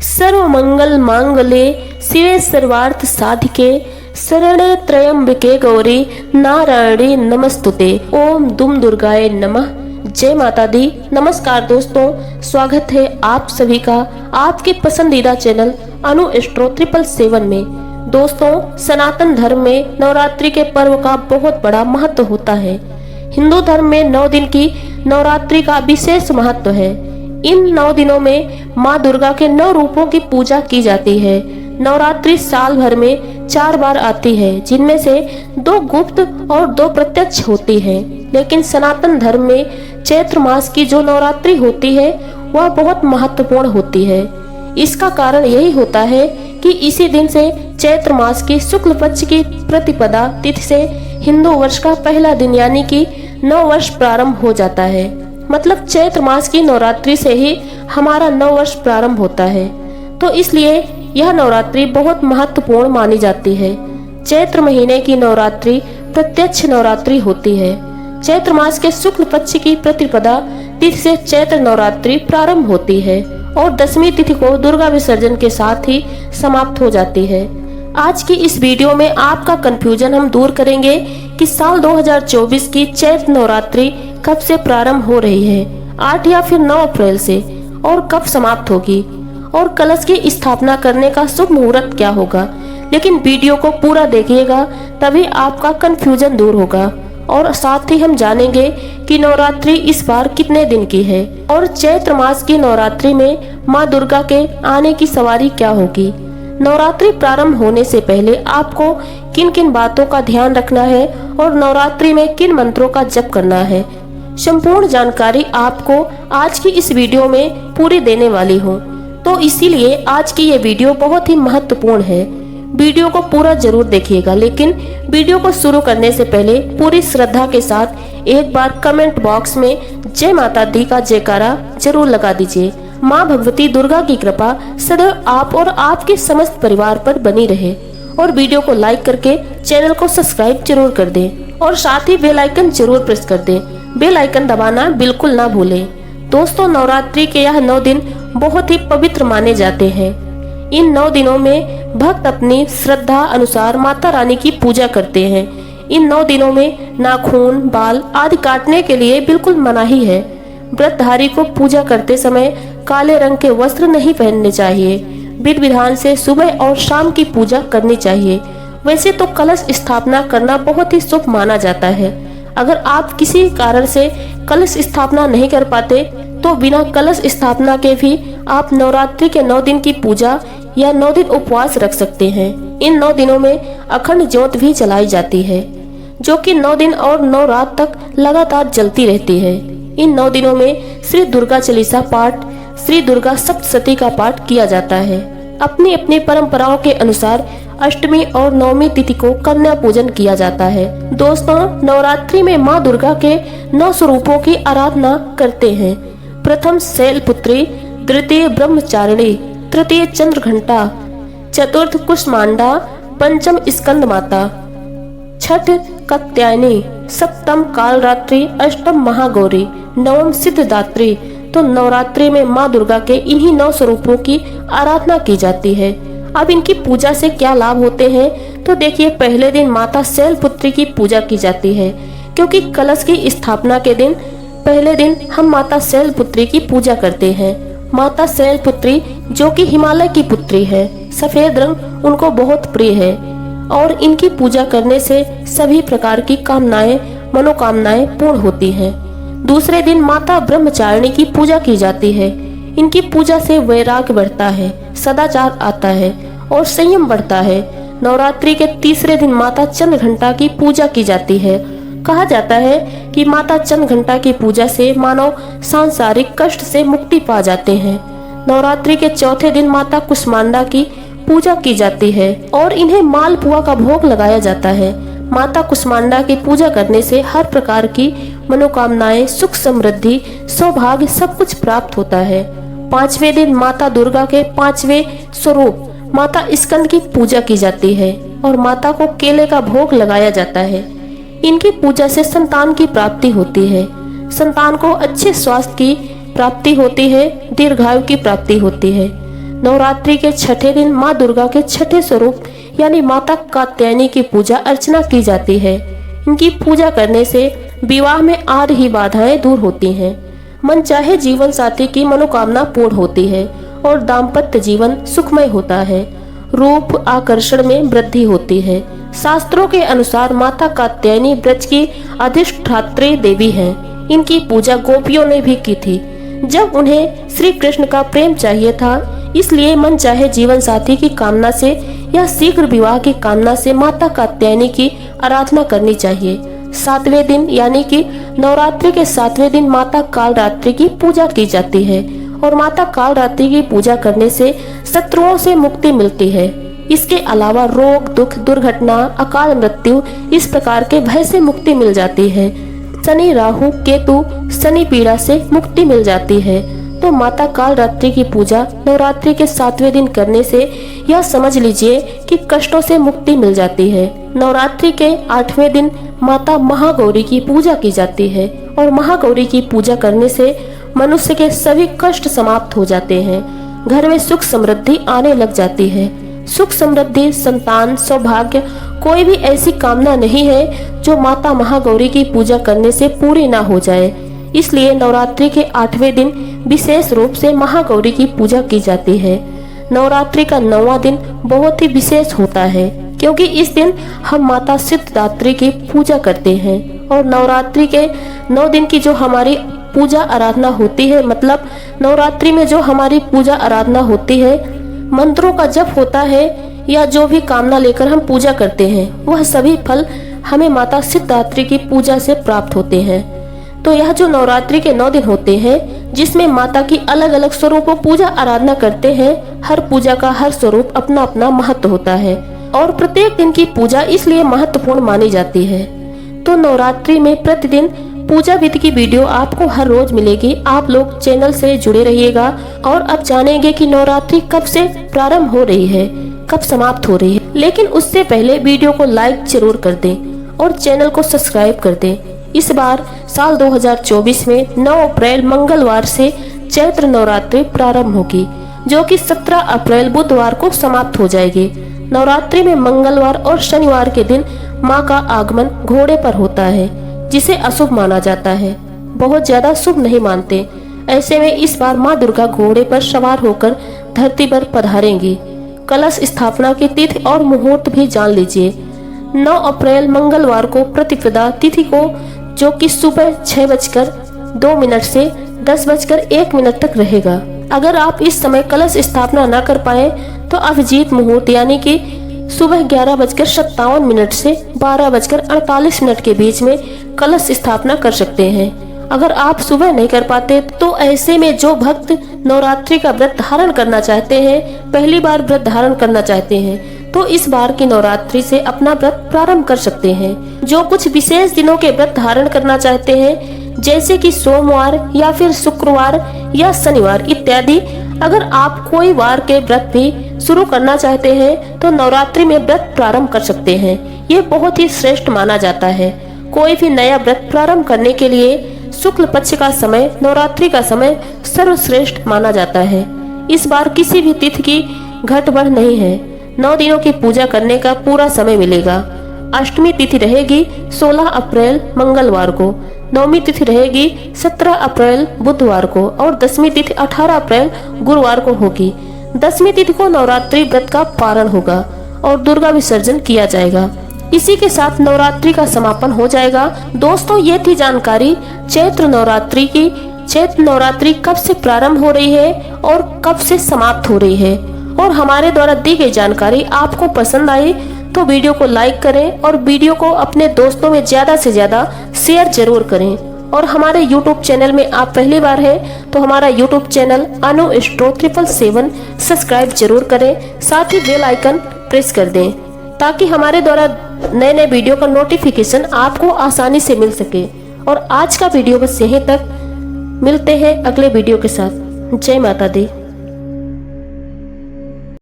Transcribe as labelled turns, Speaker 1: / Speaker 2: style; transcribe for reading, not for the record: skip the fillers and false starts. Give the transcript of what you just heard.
Speaker 1: सर्वमंगल मांगल्ये शिवे सर्वार्थ साधिके शरण्ये त्र्यंबके गौरी नारायणी नमस्तुते। ओम दुम दुर्गाय नमः। जय माता दी। नमस्कार दोस्तों, स्वागत है आप सभी का आपके पसंदीदा चैनल अनु एस्ट्रो 777 में। दोस्तों, सनातन धर्म में नवरात्रि के पर्व का बहुत बड़ा महत्व होता है। हिंदू धर्म में 9 दिन की नवरात्रि का विशेष महत्व है। इन 9 दिनों में माँ दुर्गा के 9 रूपों की पूजा की जाती है। नवरात्रि साल भर में 4 बार आती है, जिनमें से 2 गुप्त और 2 प्रत्यक्ष होती है। लेकिन सनातन धर्म में चैत्र मास की जो नवरात्रि होती है वह बहुत महत्वपूर्ण होती है। इसका कारण यही होता है कि इसी दिन से चैत्र मास की शुक्ल पक्ष की प्रतिपदा तिथि से हिंदू वर्ष का पहला दिन यानी कि नव वर्ष प्रारंभ हो जाता है। मतलब चैत्र मास की नवरात्रि से ही हमारा नव वर्ष प्रारंभ होता है। तो इसलिए यह नवरात्रि बहुत महत्वपूर्ण मानी जाती है। चैत्र महीने की नवरात्रि प्रत्यक्ष नवरात्रि होती है। चैत्र मास के शुक्ल पक्ष की प्रतिपदा तिथि से चैत्र नवरात्रि प्रारंभ होती है और 10वीं तिथि को दुर्गा विसर्जन के साथ ही समाप्त हो जाती है। आज की इस वीडियो में आपका कंफ्यूजन हम दूर करेंगे कि साल 2024 की चैत्र नवरात्रि कब से प्रारंभ हो रही है, 8 या फिर 9 अप्रैल से, और कब समाप्त होगी, और कलश की स्थापना करने का शुभ मुहूर्त क्या होगा। लेकिन वीडियो को पूरा देखिएगा, तभी आपका कंफ्यूजन दूर होगा। और साथ ही हम जानेंगे कि नवरात्रि इस बार कितने दिन की है और चैत्र मास की नवरात्रि में माँ दुर्गा के आने की सवारी क्या होगी। नवरात्रि प्रारंभ होने से पहले आपको किन किन बातों का ध्यान रखना है और नवरात्रि में किन मंत्रों का जप करना है, संपूर्ण जानकारी आपको आज की इस वीडियो में पूरी देने वाली हूँ। तो इसीलिए आज की ये वीडियो बहुत ही महत्वपूर्ण है। वीडियो को पूरा जरूर देखिएगा, लेकिन वीडियो को शुरू करने से पहले पूरी श्रद्धा के साथ एक बार कमेंट बॉक्स में जय माता दी का जयकारा जरूर लगा दीजिए। माँ भगवती दुर्गा की कृपा सदैव आप और आपके समस्त परिवार पर बनी रहे। और वीडियो को लाइक करके चैनल को सब्सक्राइब जरूर कर दें और साथ ही बेल आइकन जरूर प्रेस कर दें। बेल आइकन दबाना बिल्कुल ना भूलें। दोस्तों, नवरात्रि के यह 9 दिन बहुत ही पवित्र माने जाते हैं। इन 9 दिनों में भक्त अपनी श्रद्धा अनुसार माता रानी की पूजा करते हैं। इन 9 दिनों में नाखून, बाल आदि काटने के लिए बिल्कुल मनाही है। व्रतधारी को पूजा करते समय काले रंग के वस्त्र नहीं पहनने चाहिए। विधि विधान से सुबह और शाम की पूजा करनी चाहिए। वैसे तो कलश स्थापना करना बहुत ही शुभ माना जाता है। अगर आप किसी कारण से कलश स्थापना नहीं कर पाते तो बिना कलश स्थापना के भी आप नवरात्रि के 9 दिन की पूजा या 9 दिन उपवास रख सकते हैं। इन 9 दिनों में अखंड ज्योत भी जलाई जाती है, जो कि 9 दिन और 9 रात तक लगातार जलती रहती है। इन 9 दिनों में श्री दुर्गा चालीसा पाठ, श्री दुर्गा सप्तशती का पाठ किया जाता है। अपनी अपनी परंपराओं के अनुसार अष्टमी और 9वीं तिथि को कन्या पूजन किया जाता है। दोस्तों, नवरात्रि में माँ दुर्गा के 9 स्वरूपों की आराधना करते हैं। प्रथम शैलपुत्री, द्वितीय ब्रह्मचारिणी, तृतीय चंद्रघंटा, चतुर्थ कुष्मांडा, पंचम स्कंद माता, छठ कात्यायनी, सप्तम कालरात्रि, अष्टम महागौरी, नवम सिद्धदात्री। तो नवरात्रि में माँ दुर्गा के इन्हीं 9 स्वरूपों की आराधना की जाती है। अब इनकी पूजा से क्या लाभ होते हैं, तो देखिए, पहले दिन माता शैलपुत्री की पूजा की जाती है, क्योंकि कलश की स्थापना के दिन पहले दिन हम माता शैलपुत्री की पूजा करते हैं। माता शैलपुत्री जो कि हिमालय की पुत्री है, सफेद रंग उनको बहुत प्रिय है और इनकी पूजा करने से सभी प्रकार की कामनाएं, मनोकामनाएं पूर्ण होती हैं। दूसरे दिन माता ब्रह्मचारिणी की पूजा की जाती है। इनकी पूजा से वैराग्य बढ़ता है, सदाचार आता है और संयम बढ़ता है। नवरात्रि के तीसरे दिन माता चंद्रघंटा की पूजा की जाती है। कहा जाता है कि माता चंद्रघंटा की पूजा से मानव सांसारिक कष्ट से मुक्ति पा जाते हैं। नवरात्रि के चौथे दिन माता कुष्मांडा की पूजा की जाती है और इन्हें मालपुआ का भोग लगाया जाता है। माता कुष्मांडा की पूजा करने से हर प्रकार की मनोकामनाएं, सुख समृद्धि, सौभाग्य सब कुछ प्राप्त होता है। 5वें दिन माता दुर्गा के 5वें स्वरूप माता स्कंद की पूजा की जाती है और माता को केले का भोग लगाया जाता है। इनकी पूजा से संतान की प्राप्ति होती है। संतान को अच्छे स्वास्थ्य की प्राप्ति होती है, दीर्घायु की प्राप्ति होती है। नवरात्रि के छठे दिन माँ दुर्गा के छठे स्वरूप यानी माता कात्यायनी की पूजा अर्चना की जाती है। इनकी पूजा करने से विवाह में आ रही बाधाएं दूर होती हैं, मनचाहे जीवन साथी की मनोकामना पूर्ण होती है और दाम्पत्य जीवन सुखमय होता है। रूप आकर्षण में वृद्धि होती है। शास्त्रों के अनुसार माता कात्यायनी ब्रज की अधिष्ठात्री देवी हैं। इनकी पूजा गोपियों ने भी की थी जब उन्हें श्री कृष्ण का प्रेम चाहिए था। इसलिए मन चाहे जीवन साथी की कामना से या शीघ्र विवाह की कामना से माता कात्यायनी की आराधना करनी चाहिए। 7वें दिन यानी कि नवरात्रि के 7वें दिन माता कालरात्रि की पूजा की जाती है और माता कालरात्रि की पूजा करने से शत्रुओं से मुक्ति मिलती है। इसके अलावा रोग, दुख, दुर्घटना, अकाल मृत्यु इस प्रकार के भय से मुक्ति मिल जाती है। शनि, राहु, केतु, शनि पीड़ा से मुक्ति मिल जाती है। तो माता कालरात्रि की पूजा नवरात्रि के 7वें दिन करने से यह समझ लीजिए कि कष्टों से मुक्ति मिल जाती है। नवरात्रि के 8वें दिन माता महागौरी की पूजा की जाती है और महागौरी की पूजा करने से मनुष्य के सभी कष्ट समाप्त हो जाते हैं। घर में सुख समृद्धि आने लग जाती है। सुख समृद्धि, संतान, सौभाग्य, कोई भी ऐसी कामना नहीं है जो माता महागौरी की पूजा करने से पूरी ना हो जाए। इसलिए नवरात्रि के 8वें दिन विशेष रूप से महागौरी की पूजा की जाती है। नवरात्रि का 9वां दिन बहुत ही विशेष होता है क्योंकि इस दिन हम माता सिद्धिदात्री की पूजा करते हैं और नवरात्रि के 9 दिन की जो हमारी पूजा आराधना होती है, मतलब नवरात्रि में जो हमारी पूजा आराधना होती है, मंत्रों का जप होता है या जो भी कामना लेकर हम पूजा करते हैं, वह सभी फल हमें माता सिद्धिदात्री की पूजा से प्राप्त होते हैं। तो यह जो नवरात्रि के 9 दिन होते हैं जिसमें माता की अलग अलग स्वरूपों पूजा आराधना करते हैं, हर पूजा का हर स्वरूप अपना अपना महत्व होता है और प्रत्येक दिन की पूजा इसलिए महत्वपूर्ण मानी जाती है। तो नवरात्रि में प्रतिदिन पूजा विधि की वीडियो आपको हर रोज मिलेगी। आप लोग चैनल से जुड़े रहिएगा और अब जानेंगे कि नवरात्रि कब से प्रारंभ हो रही है, कब समाप्त हो रही है। लेकिन उससे पहले वीडियो को लाइक जरूर कर दें और चैनल को सब्सक्राइब कर दें। इस बार साल 2024 में 9 अप्रैल मंगलवार से चैत्र नवरात्रि प्रारंभ होगी जो कि 17 अप्रैल बुधवार को समाप्त हो जाएगी। नवरात्रि में मंगलवार और शनिवार के दिन मां का आगमन घोड़े पर होता है जिसे अशुभ माना जाता है, बहुत ज्यादा शुभ नहीं मानते। ऐसे में इस बार मां दुर्गा घोड़े पर सवार होकर धरती पर पधारेंगी। कलश स्थापना की तिथि और मुहूर्त भी जान लीजिए। 9 अप्रैल मंगलवार को प्रतिपदा तिथि को जो कि सुबह 6:02 से 10:01 तक रहेगा। अगर आप इस समय कलश स्थापना न कर पाए तो अभिजीत मुहूर्त यानी कि सुबह 11:57 से 12:48 के बीच में कलश स्थापना कर सकते हैं। अगर आप सुबह नहीं कर पाते तो ऐसे में जो भक्त नवरात्रि का व्रत धारण करना चाहते हैं, पहली बार व्रत धारण करना चाहते हैं, तो इस बार की नवरात्रि से अपना व्रत प्रारंभ कर सकते हैं। जो कुछ विशेष दिनों के व्रत धारण करना चाहते हैं जैसे कि सोमवार या फिर शुक्रवार या शनिवार इत्यादि, अगर आप कोई वार के व्रत भी शुरू करना चाहते हैं तो नवरात्रि में व्रत प्रारंभ कर सकते हैं। ये बहुत ही श्रेष्ठ माना जाता है। कोई भी नया व्रत प्रारंभ करने के लिए शुक्ल पक्ष का समय, नवरात्रि का समय सर्वश्रेष्ठ माना जाता है। इस बार किसी भी तिथि की घट बढ़ नहीं है। 9 दिनों की पूजा करने का पूरा समय मिलेगा। अष्टमी तिथि रहेगी 16 अप्रैल मंगलवार को, नवमी तिथि रहेगी 17 अप्रैल बुधवार को और 10वीं तिथि 18 अप्रैल गुरुवार को होगी। 10वीं तिथि को नवरात्रि व्रत का पारण होगा और दुर्गा विसर्जन किया जाएगा। इसी के साथ नवरात्रि का समापन हो जाएगा। दोस्तों, ये थी जानकारी चैत्र नवरात्रि की। चैत्र नवरात्रि कब से प्रारंभ हो रही है और कब से समाप्त हो रही है, और हमारे द्वारा दी गई जानकारी आपको पसंद आई तो वीडियो को लाइक करें और वीडियो को अपने दोस्तों में ज्यादा से ज्यादा शेयर जरूर करें। और हमारे YouTube चैनल में आप पहली बार हैं तो हमारा YouTube चैनल अनु एस्ट्रो 777 सब्सक्राइब जरूर करें, साथ ही बेल आइकन प्रेस कर दें ताकि हमारे द्वारा नए नए वीडियो का नोटिफिकेशन आपको आसानी से मिल सके। और आज का वीडियो बस यहीं तक, मिलते हैं अगले वीडियो के साथ। जय माता दी।